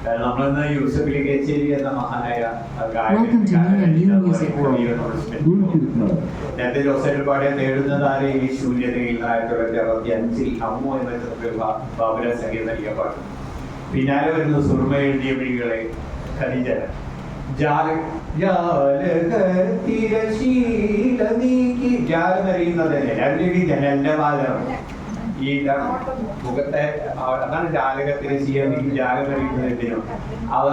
നമ്മളിന്ന് യൂസഫലി കേച്ചേരി എന്ന മഹാനായ നേരത്തെ ജോസഫ് പാടിയ നേടുന്നതാരെ ഈ ശൂന്യതയിൽ 1965 അമ്മു എന്ന ചിത്രത്തിൽ ബാബുര സംഗീതം നൽകിയ പാട്ട്. പിന്നാലെ വരുന്ന സുർമ എഴുതിയ വിളികളെ ഖദീജ ജനലിന്റെ വാദം ഈ മുഖത്തെ അതാണ് ജാലകത്തിന് ചെയ്യാൻ ജാലകം അറിയുന്നതിനും അത്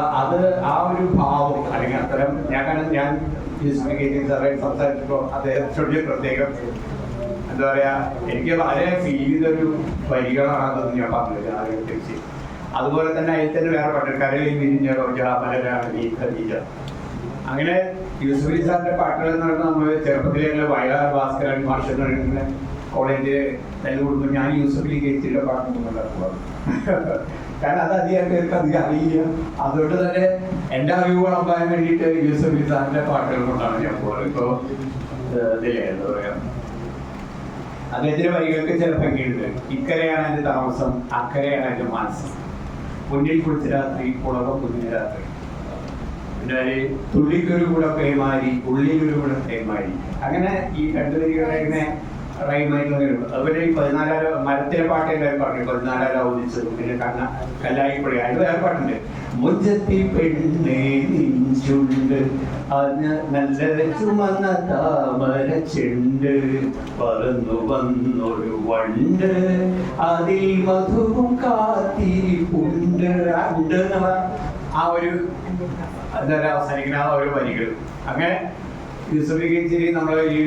ആ ഒരു ഭാവം അല്ലെങ്കിൽ അത്തരം ഞാൻ സംസാരിച്ചപ്പോ അദ്ദേഹത്തോട് പ്രത്യേകം എന്താ പറയാ എനിക്ക് വളരെ ഫീൽ ചെയ്തൊരു വരികളാണെന്ന് ഞാൻ പറഞ്ഞത് ജാലകത്തിൽ. അതുപോലെ തന്നെ അതിൽ തന്നെ വേറെ പാട്ട് കരയിൽ വിരിഞ്ഞ മലരാണ് ഈ ഖദീജ. അങ്ങനെ യൂസഫലി സാറിന്റെ പാട്ടുകൾ എന്ന് പറഞ്ഞാൽ നമ്മള് ചെറുപ്പത്തിലെ വയലാർ ഭാസ്കരൻ മാഷങ്ങനെ കോളേജിൽ തല്ലുകൊടുക്കുമ്പോൾ ഞാൻ യൂസഫലി കേച്ചിയുടെ പാട്ടൊന്നും ഉണ്ടാക്കുവാണ്. കാരണം അത് അധികം പേർക്ക് അധികം അറിയില്ല. അതുകൊണ്ട് തന്നെ എൻ്റെ അറിവുകൾ അമ്പാൻ വേണ്ടിയിട്ട് യൂസഫലി സാറിന്റെ പാട്ടുകൾ കൊണ്ടാണ് ഞാൻ പോകുന്നത്. ഇപ്പോൾ ഇതില്ലേ എന്താ പറയാ, അദ്ദേഹത്തിന്റെ വരികൾക്ക് ചില ഭംഗിയുണ്ട്. ഇക്കരെയാണ് എൻ്റെ താമസം, അക്കരെയാണ് എൻ്റെ മാനസം, മുന്നിൽ കുളിച്ച രാത്രി ഉളകം കുഞ്ഞ രാത്രി, പിന്നെ തുള്ളിക്കൊരു കൂടെ പേമാരി, ഉള്ളിലൊരു കൂടെ പേമാരി. അങ്ങനെ ഈ രണ്ടു വരികളെ ഇങ്ങനെ റൈമായിട്ട് വരും. അതുപോലെ ഈ 14 മരത്തിലെ പാട്ട് എല്ലാവരും പറഞ്ഞു, 14 അവധിച്ചത്. പിന്നെ കല്ലായിപ്പുഴ അതിൽ വേറെ പാട്ടുണ്ട്. മുറ്റത്തി പെണ്ണേ നിഞ്ചുണ്ട് അതിന് നല്ല ചുമന്ന താമര ചെണ്ട്, പറന്നു വന്നൊരു വണ്ട് അതിൽ മധുവും കാത്തിരിപ്പുണ്ട്. ആ ഒരു എന്താ പറയുക അവസാനിക്കുന്ന ആ ഒരു വരികൾ. അങ്ങനെ യൂസഫലി കേച്ചേരി നമ്മളെ ഈ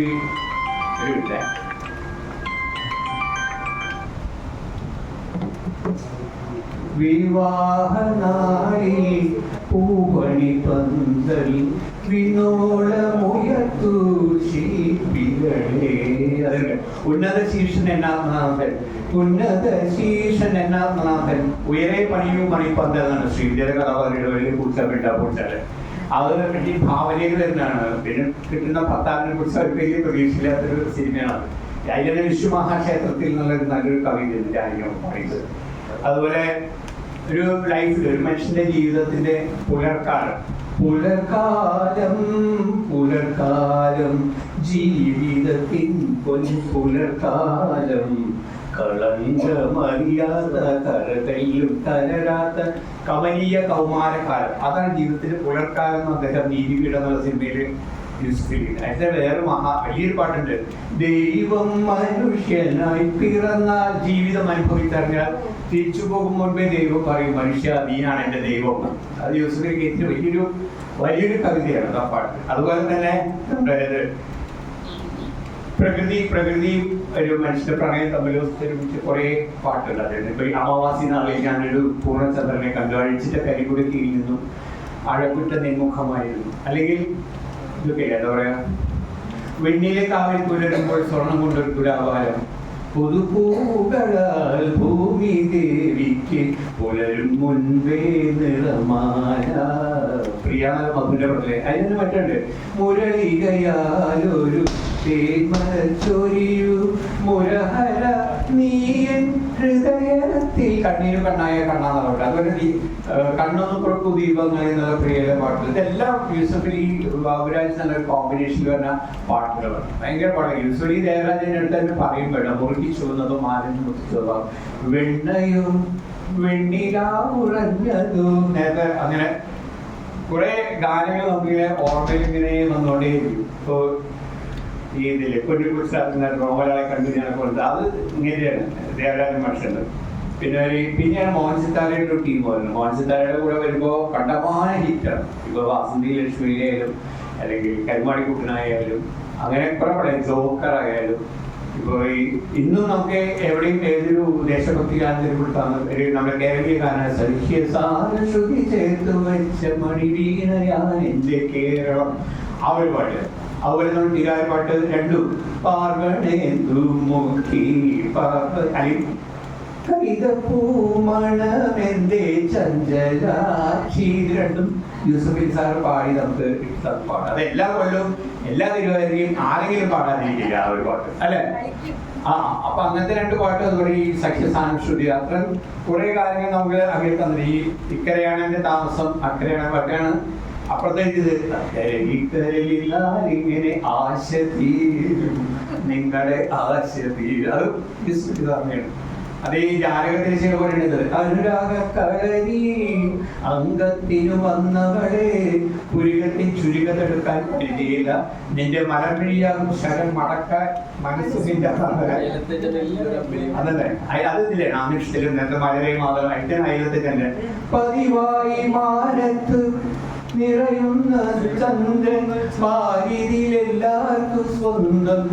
ഒരു ഇല്ലേ വിവാഹനാളിൽ പൂവണി പന്തൽ വിനോളമുയർത്തു ശില്പികളെ. ഉന്നത ശീർഷൻ എന്നാഥൻ, ഉന്നത ശീർഷൻ എന്നാഥൻ ഉയരെ പണിയൂ മണിപ്പന്തൽ എന്നാണ് ശ്രീവിദ്യയുടെ കഥാപാത്രയുടെ വലിയ പൂച്ചാല്. അത് ഈ ഭാവനയിൽ തന്നെയാണ്. പിന്നെ കിട്ടുന്ന ഭർത്താവിനെ കുറിച്ച് അവർക്ക് വലിയ പ്രതീക്ഷയില്ലാത്തൊരു സിനിമയാണ്. അതിലെ വിശ്വമഹാക്ഷേത്രത്തിൽ നിന്നുള്ളൊരു നല്ലൊരു കവിതയുണ്ട് ആയിരിക്കും പാടിയത്. അതുപോലെ ഒരു ലൈഫിൽ ഒരു മനുഷ്യന്റെ ജീവിതത്തിന്റെ പുലർക്കാലം പുലർക്കാലം ജീവിതത്തിൻ പുലർക്കാലം, കളങ്കമറിയാത്ത കരതല്ലും കലരാത്ത കമനീയ കൗമാരക്കാലം. അതാണ് ജീവിതത്തിന്റെ പുലർക്കാലം എന്ന് അദ്ദേഹം നീതിപീഠം എന്നുള്ള സിനിമയിൽ അതിന്റെ വേറെ വലിയൊരു പാട്ടുണ്ട്. ദൈവം മനുഷ്യനായി പിറന്നാൽ ജീവിതം അനുഭവിച്ചറിഞ്ഞാൽ തിരിച്ചു പോകും മുൻപേ ദൈവം പറയും, മനുഷ്യ നീയാണ് എന്റെ ദൈവം. അത് യൂസഫലി കേച്ചിന്റെ വലിയൊരു കവിതയാണ് ആ പാട്ട്. അതുപോലെ തന്നെ പ്രകൃതിയും ഒരു മനുഷ്യന്റെ പ്രണയം തമ്മിൽ കുറെ പാട്ടുണ്ട്. അതായത് ഇപ്പൊ ഈ അമാവാസി നാളിൽ ഞാനൊരു പൂർണ്ണചന്ദ്രനെ കണ്ടു, അഴിച്ചിട്ട് കരികുടി കീഴിൽ അഴകുറ്റ നെന്മുഖമായിരുന്നു. അല്ലെങ്കിൽ ഇതൊക്കെ എന്താ പറയാ, വെണ്ണിലെ കാവിൽ പുലരുമ്പോൾ സ്വർണം കൊണ്ടൊരു തുലാഭാരം, പുതുപൂകളാൽ ഭൂമി ദേവിക്ക് പുലരും മുൻപേ നിറമാല. പ്രിയാണ മധുന്റെ പ്രത്യേക അതിന് മറ്റുണ്ട്. മുരളികയാലൊരു തേന്മലച്ചൊരിയു മുരഹര നീയൻ ഹൃദയത്തിൽ. കണ്ണീര് കണ്ണായ കണ്ണാന്നറോട്ട്. അതുപോലെ കണ്ണൊന്നും പുറക്കു ദീപങ്ങൾ എന്നുള്ള പ്രിയയുടെ പാട്ടുകൾ. ഇതെല്ലാം യൂസഫലി ബാബുരാജ് നല്ലൊരു കോമ്പിനേഷനിൽ വരുന്ന പാട്ടുകളാണ്. ഭയങ്കര പാട്ടുകൾ. യൂസഫലി ദേവരാജന്റെ അടുത്ത് തന്നെ പറയുമ്പോഴാണ് മുറുക്കി ചുവന്നതും ആരും മുറിച്ചതും വെണ്ണയും വെണ്ണിലാ ഉറഞ്ഞതും. നേരത്തെ അങ്ങനെ കുറെ ഗാനങ്ങൾ നമുക്കിങ്ങനെ ഓർമ്മയിൽ ഇങ്ങനെ വന്നുകൊണ്ടേയിരിക്കും. ഇപ്പോ ഈ ഇതില് പൊന്നിക്കുറിച്ച് മോഹൻലാലെ കണ്ടു ഞാൻ കൊടുത്തത് അത് ഇങ്ങനെയാണ് ദേവരാജൻ മാഷുണ്ട്. പിന്നെയാണ് മോഹൻ സിത്താരയുടെ ഒരു ടീം വരുന്നത്. മോഹൻ സിത്താരയുടെ കൂടെ വരുമ്പോ കണ്ടമാന ഹിറ്റാണ്. ഇപ്പൊ വാസന്തി ലക്ഷ്മിയിലായാലും അല്ലെങ്കിൽ കരുമാടിക്കുട്ടനായാലും അങ്ങനെ കുറെ പടം ജോക്കർ ആയാലും. ഇപ്പൊ ഇന്നും നമുക്ക് എവിടെയും ഏതൊരു ദേശഭക്തി ഗാനത്തിന് കൊടുത്താണ് നമ്മുടെ കേരളീയ ഗാന ശ്രുതി ചേർത്ത് വെച്ച മണിവീണയാണ് എന്റെ കേരളം ആ ഒരു പാട്ട്. അതുപോലെ നമ്മൾ തീരായ പാട്ട് രണ്ടും കൈതപ്പൂമണമെന്തേ ചഞ്ചലാക്ഷി, ഇത് രണ്ടും യൂസഫലി സാർ പാടി നമുക്ക് പാടാം. അത് എല്ലാ കൊല്ലവും എല്ലാ തിരുവാതിരയും ആരെങ്കിലും പാടാതിരിക്കില്ല ആ ഒരു പാട്ട് അല്ലെ. അപ്പൊ അങ്ങനത്തെ 2 പാട്ട് അതുപോലെ ഈ സഖ്യസാനുശ്രുതി അത്ര കുറെ കാര്യങ്ങൾ നമുക്ക് അങ്ങനെ തന്നെ. ഈ ഇക്കരയാണ് എന്റെ താമസം, അക്കരയാണ് പാട്ടാണ്. അപ്പുറത്തെ ഇത് ഇങ്ങനെ ആശ തീരും നിങ്ങളുടെ ആശ തീരും, അത് പറഞ്ഞാണ്. അതേ ജാലകത്തിൽ പറയുന്നത് അനുരാഗക്കലരി അംഗത്തിനു വന്നവളെ പുരികത്തിൽ ചുരുക്കത്തെടുക്കാൻ പറ്റിയില്ല, നിന്റെ മലമിഴിയാകും ശരം മടക്കാൻ മനസ്സിന്റെ അതല്ലേ അതില്ലേ നാമിഷ്ടലും നേരത്തെ മലരെ മാതം അയറ്റൻ അയലത്തിൽ തന്നെ പതിവായി മാനത്ത് നിറയുന്ന ചന്ദ്രൻ ഭാര്യയിലെല്ലാവർക്കും സ്വന്തം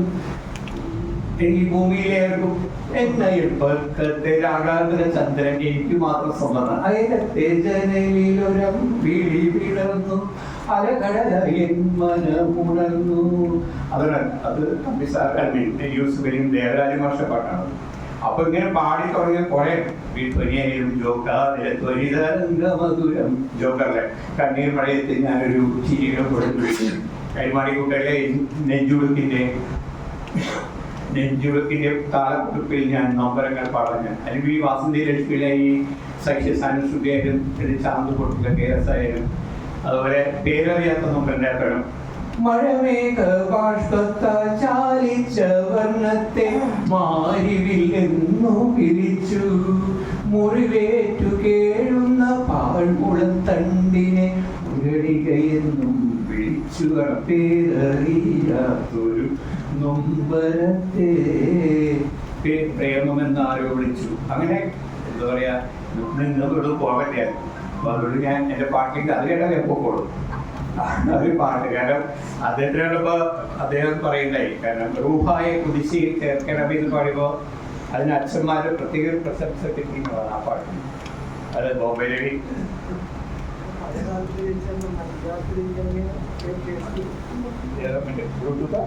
ഈ ഭൂമിയിലേർക്കും എന്നയൽപ്പക്കത്തെ രാഗാന്തര ചന്ദ്രൻ എനിക്ക് മാത്രം സ്വന്തം. അയലത്തെ ജനലിലൊരം വിളി വിടർന്നു അലകടലായി മനമുണർന്നു. അത് യൂസുഫലിയും ദേവരാജ മാഷ പാട്ടാണ്. അപ്പൊ ഇങ്ങനെ പാടി തുടങ്ങിയ കുറെ മധുരം ജോക്കറിലെ കണ്ണീർ മഴയത്തിൽ ഞാനൊരു ചിരികൾ കൊടുത്തു. കൈമാടിക്കുട്ടയിലെ നെഞ്ചുളുക്കിന്റെ താളക്കുറിപ്പിൽ ഞാൻ നൊമ്പരങ്ങൾ പറഞ്ഞു. അല്ലെങ്കിൽ ഈ വാസന്തി ലക്ഷ്മിയിലെ ഈ സഖ്യസാനുശ്രുതിയായാലും ചാന്ത് കൊടുക്കുക KS ആയാലും അതുപോലെ പേരറിയാത്ത നൊമ്പരണ്ടാക്കണം. മഴമേഘ ബാഷ്പത്താൽ ചാലിച്ച വർണ്ണത്തെ മാരിവിൽ നിന്നു പിരിച്ചു, മുറിവേറ്റു കേഴുന്ന പാഴ്മുളം തണ്ടിനെ മുരടികയെന്നും വിളിച്ചു. പേരറിയാത്തൊരു നൊമ്പരത്തെ പ്രേമമെന്നാരോ വിളിച്ചു. അങ്ങനെ എന്താ പറയാ, നിങ്ങളോട് പോകട്ടെ. അപ്പൊ അതുകൊണ്ട് ഞാൻ എന്റെ പാട്ടിലേക്ക് അത് കേട്ടാൽ എപ്പോ കൂടും ഒരു പാട്ട്. കാരണം അദ്ദേഹത്തിനോടൊപ്പം അദ്ദേഹം പറയുണ്ടായി, കാരണം റൂഹായെ കുതിശയിൽ ചേർക്കണമെന്ന് പറയുമ്പോൾ അതിന് അച്ഛന്മാര് പ്രത്യേക പ്രശംസ കിട്ടിയിട്ടുള്ളതാണ് ആ പാട്ട്. അത് ബോംബെ രവി ബ്ലൂടൂത്ത്